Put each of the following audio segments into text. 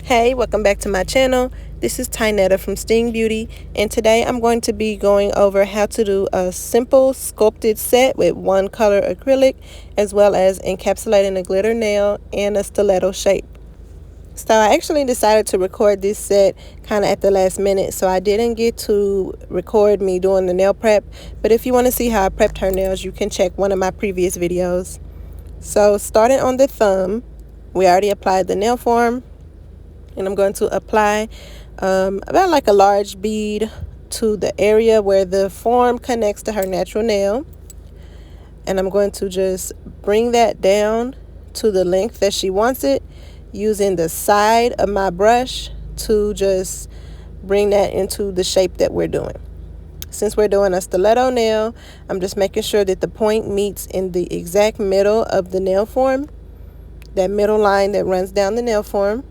Hey, welcome back to my channel. This is Tynetta from Sting Beauty, and today I'm going to be going over how to do a simple sculpted set with one color acrylic, as well as encapsulating a glitter nail and a stiletto shape. So I actually decided to record this set kind of at the last minute, so I didn't get to record me doing the nail prep, but if you want to see how I prepped her nails, you can check one of my previous videos. So starting on the thumb, we already applied the nail form, and I'm going to apply about like a large bead to the area where the form connects to her natural nail, and I'm going to just bring that down to the length that she wants it, using the side of my brush to just bring that into the shape that we're doing. Since we're doing a stiletto nail, I'm just making sure that the point meets in the exact middle of the nail form, that middle line that runs down the nail form.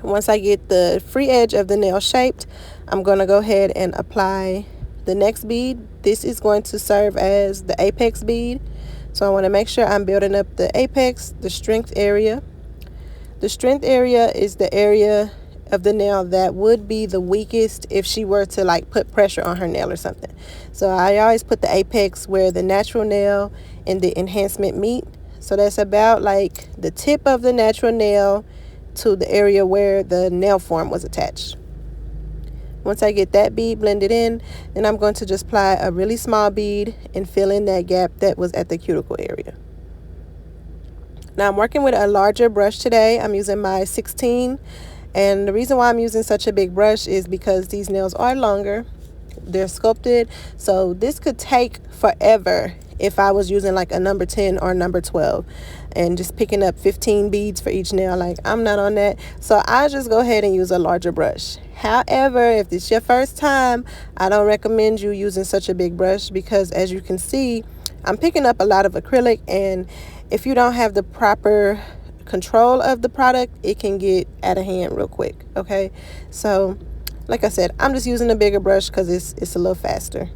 Once I get the free edge of the nail shaped, I'm going to go ahead and apply the next bead. This is going to serve as the apex bead. So I want to make sure I'm building up the apex, the strength area. The strength area is the area of the nail that would be the weakest if she were to like put pressure on her nail or something. So I always put the apex where the natural nail and the enhancement meet. So that's about like the tip of the natural nail to the area where the nail form was attached. Once I get that bead blended in, then I'm going to just apply a really small bead and fill in that gap that was at the cuticle area. Now I'm working with a larger brush today. I'm using my 16, and the reason why I'm using such a big brush is because these nails are longer. They're sculpted, so this could take forever if I was using like a number 10 or number 12 and just picking up 15 beads for each nail. Like, I'm not on that, so I just go ahead and use a larger brush. However, if it's your first time, I don't recommend you using such a big brush, because as you can see, I'm picking up a lot of acrylic, and if you don't have the proper control of the product, it can get out of hand real quick. Okay, so like I said, I'm just using a bigger brush because it's a little faster.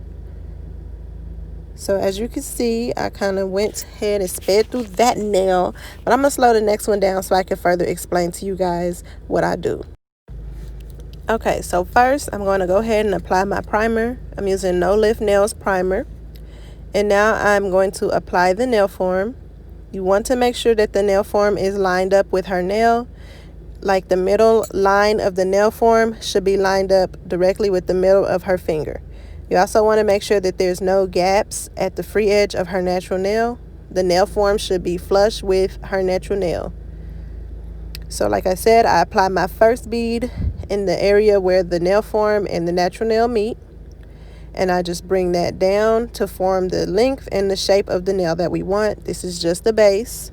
So as you can see, I kind of went ahead and sped through that nail, but I'm going to slow the next one down so I can further explain to you guys what I do. Okay, so first I'm going to go ahead and apply my primer. I'm using No Lift Nails primer. And now I'm going to apply the nail form. You want to make sure that the nail form is lined up with her nail. Like the middle line of the nail form should be lined up directly with the middle of her finger. You also want to make sure that there's no gaps at the free edge of her natural nail. The nail form should be flush with her natural nail. So like I said, I apply my first bead in the area where the nail form and the natural nail meet, and I just bring that down to form the length and the shape of the nail that we want. This is just the base.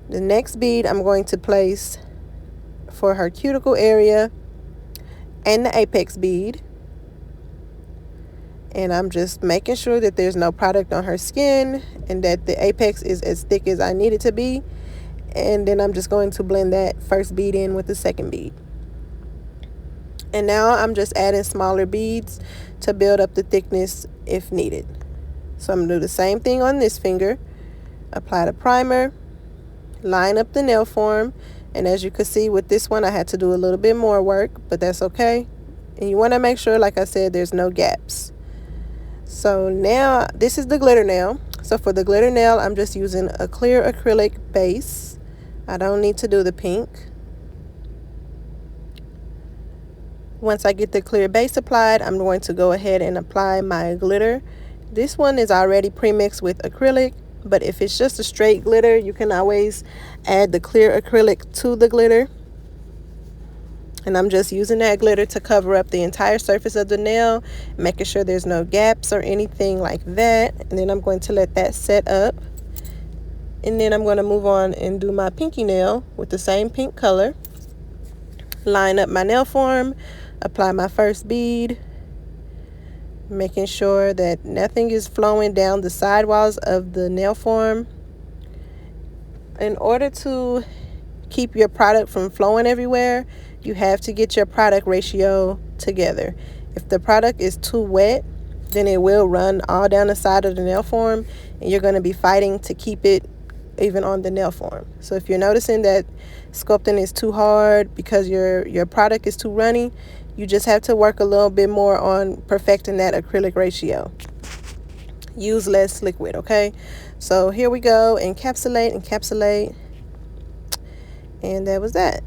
The next bead I'm going to place for her cuticle area and the apex bead, and I'm just making sure that there's no product on her skin and that the apex is as thick as I need it to be. And then I'm just going to blend that first bead in with the second bead. And now I'm just adding smaller beads to build up the thickness if needed. So I'm going to do the same thing on this finger. Apply the primer, line up the nail form, and as you can see with this one, I had to do a little bit more work, but that's okay. And you want to make sure, like I said, there's no gaps. So now this is the glitter nail. So for the glitter nail, I'm just using a clear acrylic base. I don't need to do the pink. Once I get the clear base applied, I'm going to go ahead and apply my glitter. This one is already pre-mixed with acrylic, but if it's just a straight glitter, you can always add the clear acrylic to the glitter. And I'm just using that glitter to cover up the entire surface of the nail, making sure there's no gaps or anything like that. And then I'm going to let that set up. And then I'm going to move on and do my pinky nail with the same pink color. Line up my nail form, apply my first bead, making sure that nothing is flowing down the sidewalls of the nail form. In order to keep your product from flowing everywhere, you have to get your product ratio together. If the product is too wet, then it will run all down the side of the nail form, and you're going to be fighting to keep it even on the nail form. So if you're noticing that sculpting is too hard because your product is too runny, you just have to work a little bit more on perfecting that acrylic ratio. Use less liquid, okay? So here we go, encapsulate, and that was that.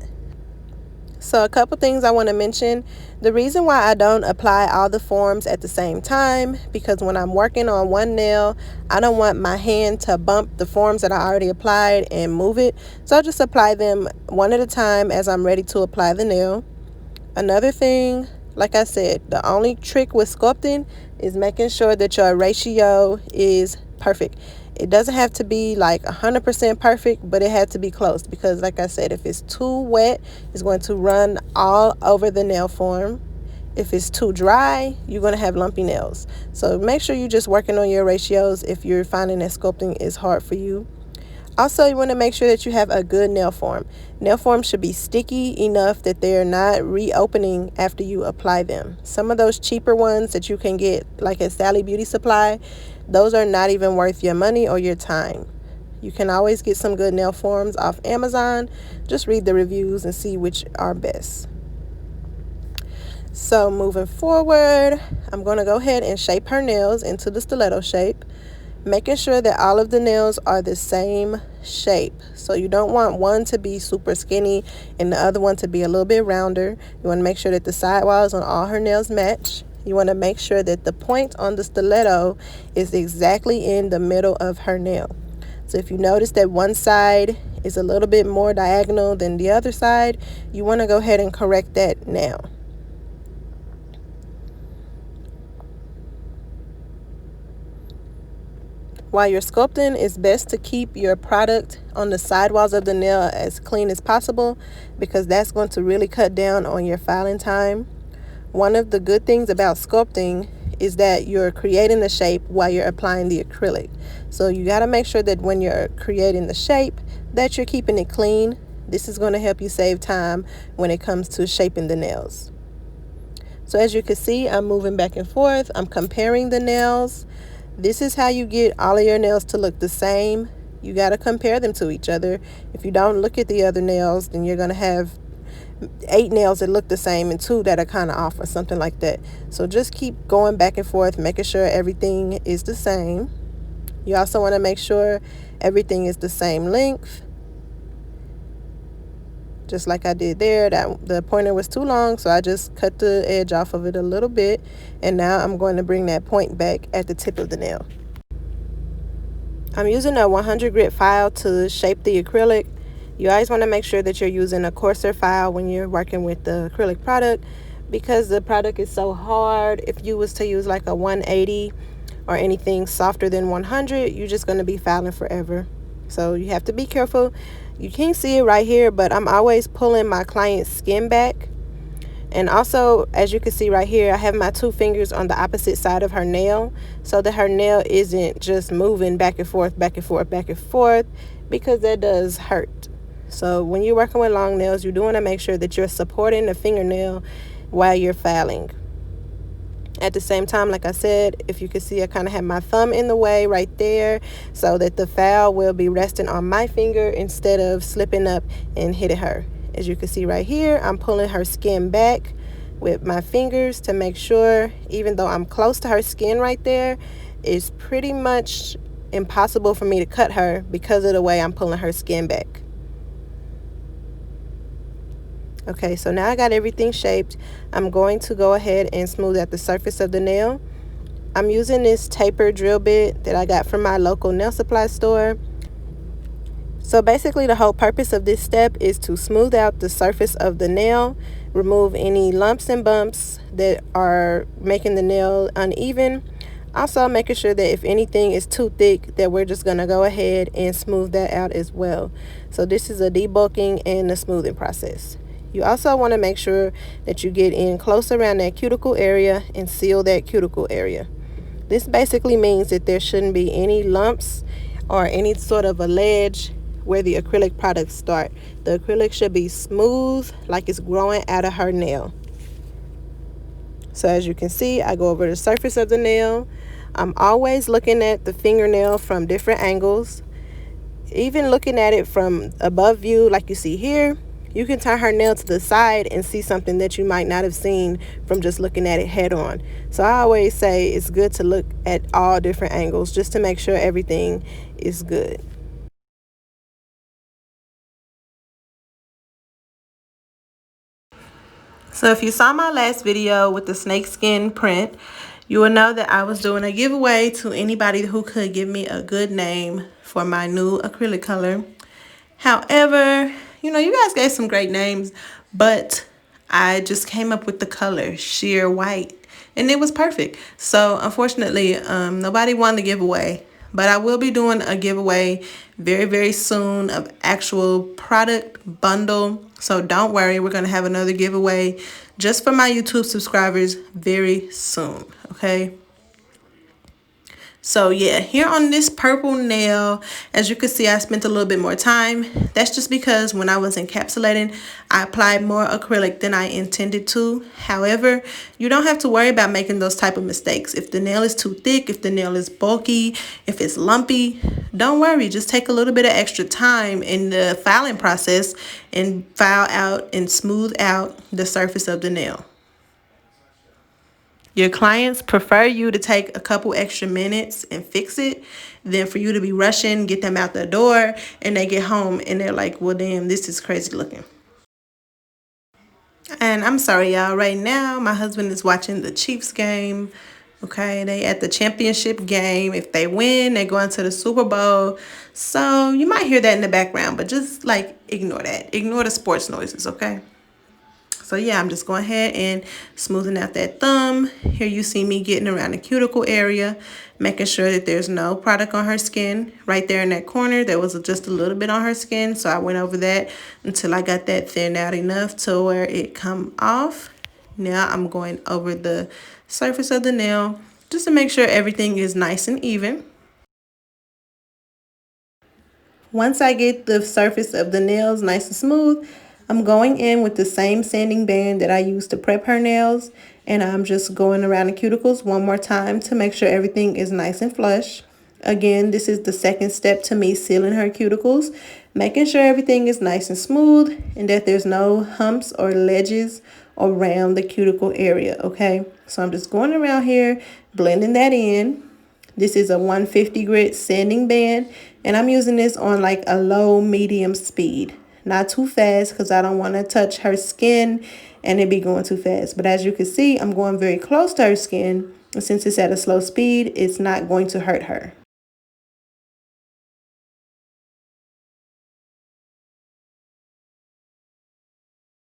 So a couple things I want to mention. The reason why I don't apply all the forms at the same time, because when I'm working on one nail, I don't want my hand to bump the forms that I already applied and move it. So I'll just apply them one at a time as I'm ready to apply the nail. Another thing, like I said, the only trick with sculpting is making sure that your ratio is perfect. It doesn't have to be like 100% perfect, but it has to be close, because like I said, if it's too wet, it's going to run all over the nail form. If it's too dry, you're going to have lumpy nails. So make sure you're just working on your ratios if you're finding that sculpting is hard for you. Also, you want to make sure that you have a good nail form. Nail forms should be sticky enough that they're not reopening after you apply them. Some of those cheaper ones that you can get, like at Sally Beauty Supply, those are not even worth your money or your time. You can always get some good nail forms off Amazon. Just read the reviews and see which are best. So moving forward, I'm going to go ahead and shape her nails into the stiletto shape, making sure that all of the nails are the same shape. So you don't want one to be super skinny and the other one to be a little bit rounder. You want to make sure that the sidewalls on all her nails match. You want to make sure that the point on the stiletto is exactly in the middle of her nail. So if you notice that one side is a little bit more diagonal than the other side, you want to go ahead and correct that now. While you're sculpting, it's best to keep your product on the sidewalls of the nail as clean as possible, because that's going to really cut down on your filing time. One of the good things about sculpting is that you're creating the shape while you're applying the acrylic. So you got to make sure that when you're creating the shape that you're keeping it clean. This is going to help you save time when it comes to shaping the nails. So as you can see, I'm moving back and forth. I'm comparing the nails. This is how you get all of your nails to look the same. You got to compare them to each other. If you don't look at the other nails, then you're going to have 8 nails that look the same and 2 that are kind of off or something like that. So just keep going back and forth, making sure everything is the same. You also want to make sure everything is the same length. Just like I did there, that the pointer was too long, so I just cut the edge off of it a little bit, and now I'm going to bring that point back at the tip of the nail. I'm using a 100 grit file to shape the acrylic. You always want to make sure that you're using a coarser file when you're working with the acrylic product, because the product is so hard. If you was to use like a 180 or anything softer than 100, you're just going to be filing forever. So you have to be careful. You can't see it right here, but I'm always pulling my client's skin back. And also, as you can see right here, I have my 2 fingers on the opposite side of her nail, so that her nail isn't just moving back and forth, back and forth, back and forth, because that does hurt. So when you're working with long nails, you do want to make sure that you're supporting the fingernail while you're filing. At the same time, like I said, if you can see, I kind of have my thumb in the way right there, so that the file will be resting on my finger instead of slipping up and hitting her. As you can see right here, I'm pulling her skin back with my fingers to make sure, even though I'm close to her skin right there, it's pretty much impossible for me to cut her because of the way I'm pulling her skin back. Okay, so now I got everything shaped. I'm going to go ahead and smooth out the surface of the nail. I'm using this taper drill bit that I got from my local nail supply store. So basically the whole purpose of this step is to smooth out the surface of the nail, remove any lumps and bumps that are making the nail uneven. Also making sure that if anything is too thick, that we're just going to go ahead and smooth that out as well. So this is a debulking and a smoothing process. You also want to make sure that you get in close around that cuticle area and seal that cuticle area. This basically means that there shouldn't be any lumps or any sort of a ledge where the acrylic products start. The acrylic should be smooth, like it's growing out of her nail. So as you can see, I go over the surface of the nail. I'm always looking at the fingernail from different angles. even looking at it from above view, like you see here, you can turn her nail to the side and see something that you might not have seen from just looking at it head on. So I always say it's good to look at all different angles just to make sure everything is good. So if you saw my last video with the snakeskin print, you will know that I was doing a giveaway to anybody who could give me a good name for my new acrylic color. However, you guys gave some great names, but I just came up with the color sheer white and it was perfect. So unfortunately, nobody won the giveaway, but I will be doing a giveaway very, very soon of actual product bundle. So don't worry, we're going to have another giveaway just for my YouTube subscribers very soon. Okay. So yeah, here on this purple nail, as you can see, I spent a little bit more time. That's just because when I was encapsulating, I applied more acrylic than I intended to. However, you don't have to worry about making those type of mistakes. If the nail is too thick, if the nail is bulky, if it's lumpy, don't worry. Just take a little bit of extra time in the filing process and file out and smooth out the surface of the nail. Your clients prefer you to take a couple extra minutes and fix it than for you to be rushing, get them out the door, and they get home and they're like, well, damn, this is crazy looking. And I'm sorry, y'all. Right now, my husband is watching the Chiefs game. Okay, they at the championship game. If they win, they go into the Super Bowl. So you might hear that in the background, but just like ignore that. Ignore the sports noises, okay? So yeah, I'm just going ahead and smoothing out that thumb. Here you see me getting around the cuticle area, making sure that there's no product on her skin. Right there in that corner, there was just a little bit on her skin. So I went over that until I got that thinned out enough to where it come off. Now I'm going over the surface of the nail just to make sure everything is nice and even. Once I get the surface of the nails nice and smooth, I'm going in with the same sanding band that I used to prep her nails, and I'm just going around the cuticles one more time to make sure everything is nice and flush. Again, this is the second step to me sealing her cuticles, making sure everything is nice and smooth and that there's no humps or ledges around the cuticle area, okay? So I'm just going around here, blending that in. This is a 150 grit sanding band, and I'm using this on like a low medium speed. Not too fast because I don't want to touch her skin and it be going too fast. But as you can see, I'm going very close to her skin. And since it's at a slow speed, it's not going to hurt her.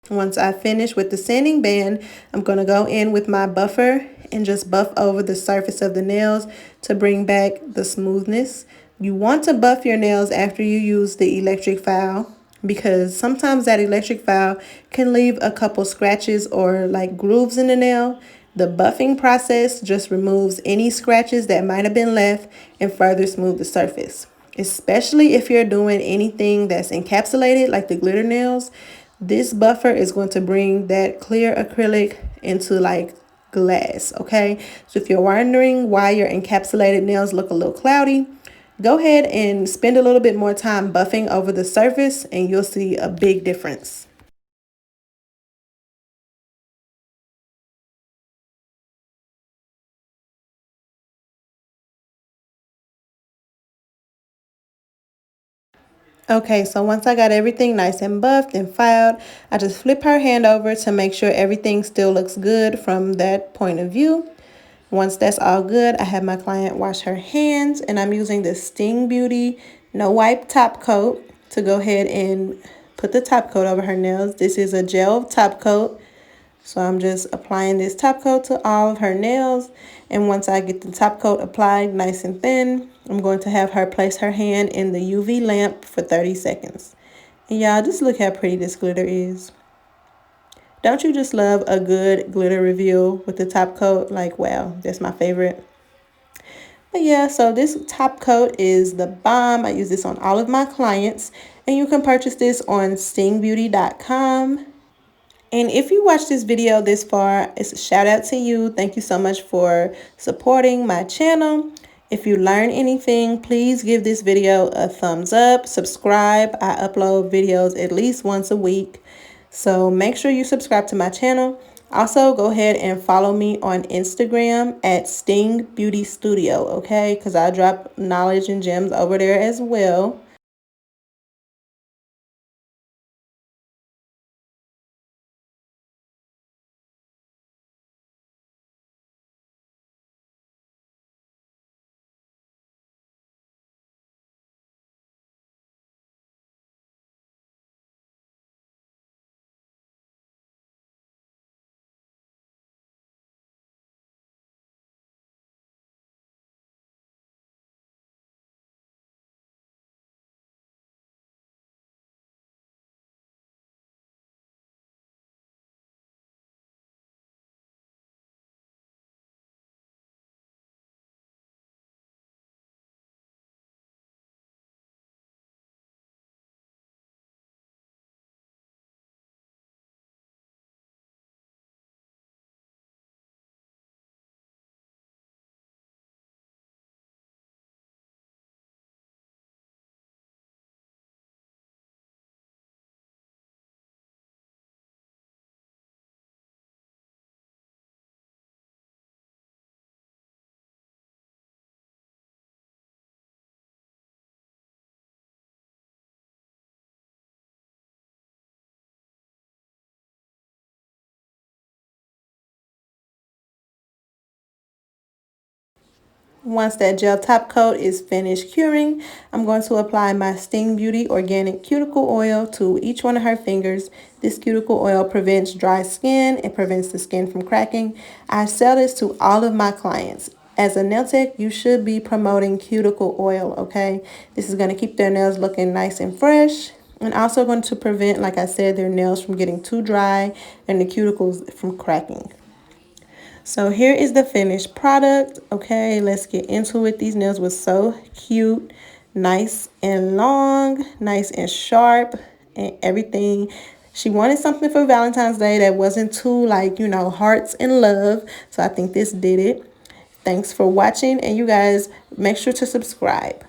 Once I finish with the sanding band, I'm going to go in with my buffer and just buff over the surface of the nails to bring back the smoothness. You want to buff your nails after you use the electric file because sometimes that electric file can leave a couple scratches or like grooves in the nail. The buffing process just removes any scratches that might have been left and further smooth the surface. Especially if you're doing anything that's encapsulated like the glitter nails. This buffer is going to bring that clear acrylic into like glass, okay? So if you're wondering why your encapsulated nails look a little cloudy, go ahead and spend a little bit more time buffing over the surface and you'll see a big difference. Okay, so once I got everything nice and buffed and filed, I just flip her hand over to make sure everything still looks good from that point of view. Once that's all good, I have my client wash her hands, and I'm using the Sting Beauty No Wipe Top Coat to go ahead and put the top coat over her nails. This is a gel top coat. So I'm just applying this top coat to all of her nails. And once I get the top coat applied nice and thin, I'm going to have her place her hand in the UV lamp for 30 seconds. And y'all, just look how pretty this glitter is. Don't you just love a good glitter reveal with the top coat? Like, wow, that's my favorite. But yeah, so this top coat is the bomb. I use this on all of my clients. And you can purchase this on stingbeauty.com. And if you watched this video this far, it's a shout out to you. Thank you so much for supporting my channel. If you learn anything, please give this video a thumbs up, subscribe. I upload videos at least once a week, so make sure you subscribe to my channel. Also, go ahead and follow me on Instagram at Sting Beauty Studio, okay? Because I drop knowledge and gems over there as well. Once that gel top coat is finished curing, I'm going to apply my Sting Beauty Organic Cuticle Oil to each one of her fingers. This cuticle oil prevents dry skin. It prevents the skin from cracking. I sell this to all of my clients. As a nail tech, you should be promoting cuticle oil, okay? This is going to keep their nails looking nice and fresh, and also going to prevent, like I said, their nails from getting too dry and the cuticles from cracking. So here is the finished product. Okay, let's get into it. These nails were so cute, nice and long, nice and sharp, and everything. She wanted something for Valentine's Day that wasn't too, like, you know, hearts and love. So I think this did it. Thanks for watching, and you guys make sure to subscribe.